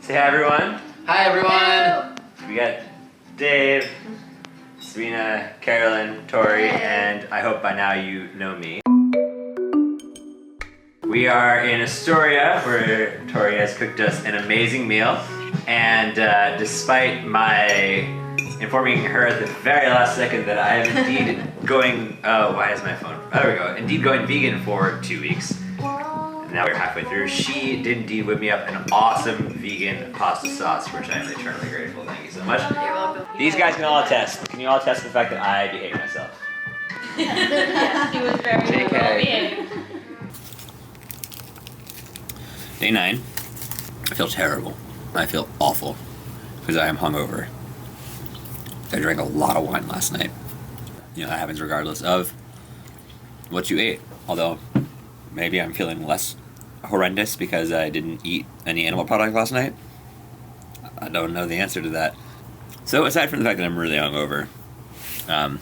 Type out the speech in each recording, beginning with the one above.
Say hi, everyone. Hi, everyone. We got Dave, Serena, Carolyn, Tori, and I hope by now you know me. We are in Astoria, where Tori has cooked us an amazing meal, and despite my informing her at the very last second that I am indeed going, why is my phone? Oh, there we go. Indeed going vegan for 2 weeks. And now we're halfway through. She did indeed whip me up an awesome vegan pasta sauce, for which I am eternally grateful. Thank you so much. These guys can all attest. Can you all attest to the fact that I behave myself? Yes, he was very well behaved. Day 9. I feel terrible. I feel awful because I am hungover. I drank a lot of wine last night. You know, that happens regardless of what you ate. Although, maybe I'm feeling less horrendous because I didn't eat any animal product last night. I don't know the answer to that. So, aside from the fact that I'm really hungover, I've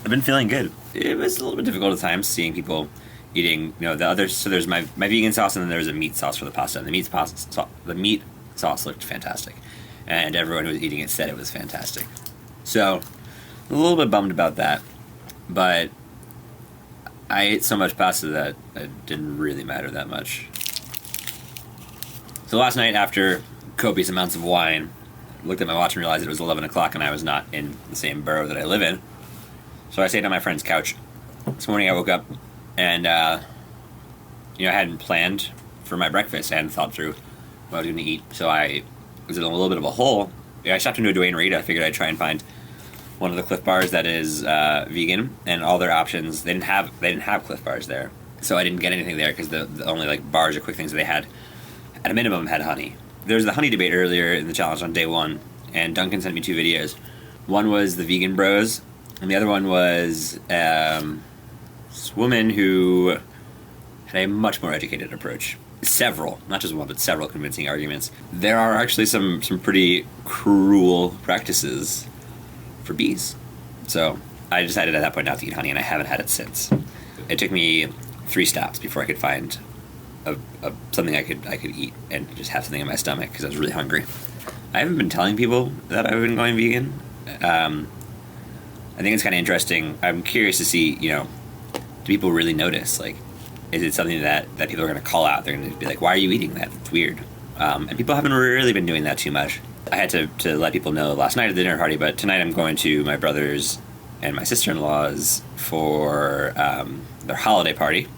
been feeling good. It was a little bit difficult at times seeing people eating, you know, the others. So there's my vegan sauce, and then there's a meat sauce for the pasta. And the meat sauce looked fantastic, and everyone who was eating it said it was fantastic. So, a little bit bummed about that, but I ate so much pasta that it didn't really matter that much. So last night, after copious amounts of wine, I looked at my watch and realized it was 11 o'clock and I was not in the same borough that I live in. So I stayed on my friend's couch. This morning I woke up and, I hadn't planned for my breakfast. I hadn't thought through what I was going to eat. So I was in a little bit of a hole. I stopped into a Duane Reade. I figured I'd try and find one of the Cliff Bars that is vegan, and all their options, they didn't have Cliff Bars there. So I didn't get anything there because the only bars or quick things that they had, at a minimum, had honey. There was the honey debate earlier in the challenge on day 1, and Duncan sent me 2 videos. One was the Vegan Bros, and the other one was this woman who had a much more educated approach. Several, not just one, but several convincing arguments. There are actually some pretty cruel practices for bees. So I decided at that point not to eat honey, and I haven't had it since. It took me 3 stops before I could find something I could eat and just have something in my stomach because I was really hungry. I haven't been telling people that I've been going vegan. I think it's kind of interesting. I'm curious to see, do people really notice? Is it something that people are going to call out? They're going to be like, why are you eating that? It's weird. And people haven't really been doing that too much. I had to let people know last night at the dinner party, but tonight I'm going to my brother's and my sister-in-law's for their holiday party.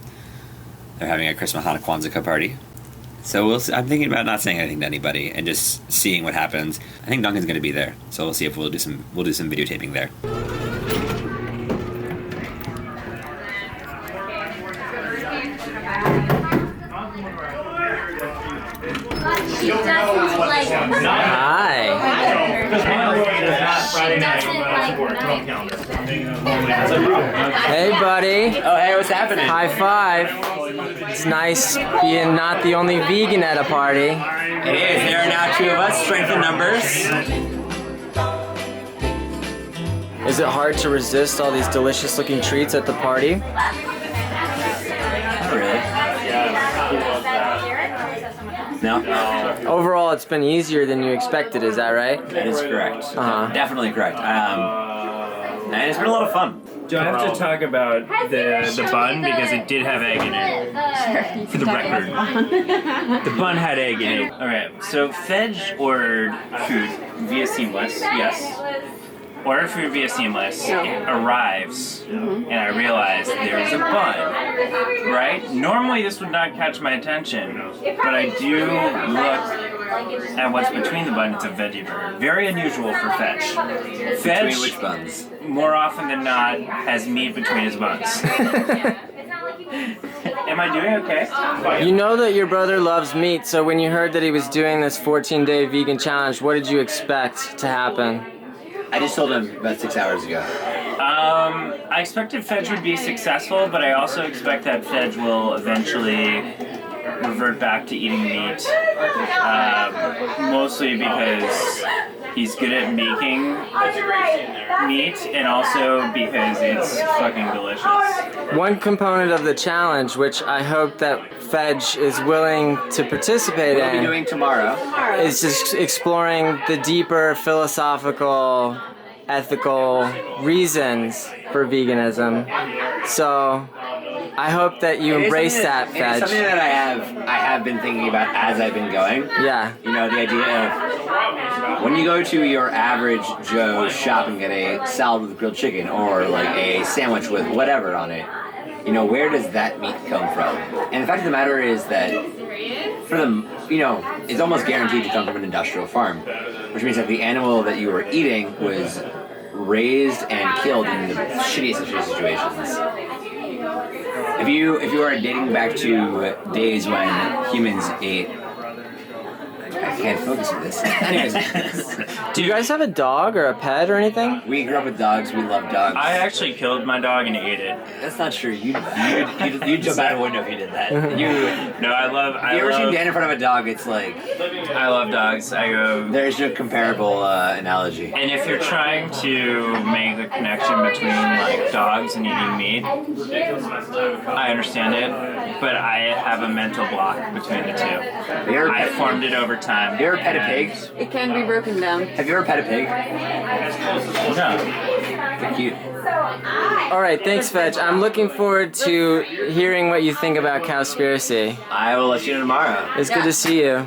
They're having a Christmas Hanukkah party. So we'll see. I'm thinking about not saying anything to anybody and just seeing what happens. I think Duncan's going to be there, so we'll see if we'll do some videotaping there. Hi. Hey, buddy. Oh, hey, what's happening? High five. It's nice being not the only vegan at a party. It is. There are now 2 of us. Strength in numbers. Is it hard to resist all these delicious-looking treats at the party? Not really. No? Overall, it's been easier than you expected, is that right? That is correct. Uh-huh. Definitely correct. And it's been a lot of fun. Do I have to talk about the bun because it did have egg in it? For the record, the bun had egg in it. All right. So Ffej ordered food via Seamless. Yes. Ordered food via Seamless. It arrives, and I realize there's a bun. Right? Normally this would not catch my attention, but I do look at what's between the bun. It's a veggie burger. Very unusual for Ffej. Between which buns? More often than not, has meat between his buns. Am I doing okay? You know that your brother loves meat, so when you heard that he was doing this 14-day vegan challenge, what did you expect to happen? I just told him about 6 hours ago. I expected Ffej would be successful, but I also expect that Ffej will eventually revert back to eating meat, mostly because He's good at making meat, and also because it's fucking delicious. One component of the challenge, which I hope that Ffej is willing to participate What are we in, doing tomorrow? is just exploring the deeper philosophical, ethical reasons for veganism. So I hope that you embrace that, It's something Ffej. that I have been thinking about as I've been going. Yeah. You know, the idea of when you go to your average Joe shop and get a salad with grilled chicken or like a sandwich with whatever on it, you know, where does that meat come from? And the fact of the matter is that for them, you know, it's almost guaranteed to come from an industrial farm, which means that the animal that you were eating was raised and killed in the shittiest of shitty situations. If you are dating back to days when humans ate, I can't focus on this. Anyways, Do you guys have a dog or a pet or anything? we grew up with dogs. We love dogs. I actually killed my dog and ate it. That's not true. You'd jump out a window if you did that. You No, I love. you ever seen Dan in front of a dog? It's like I love dogs. I go. there's no comparable analogy. And if you're trying to make the connection between like dogs and eating meat, I understand it, but I have a mental block between the two. Have you ever I pet, formed it over time. have you ever pet a pig? It can be broken down. Have you ever pet a pig? No. They're cute. All right, thanks, Ffej. I'm looking forward to hearing what you think about Cowspiracy. I will let you know tomorrow. It's good to see you.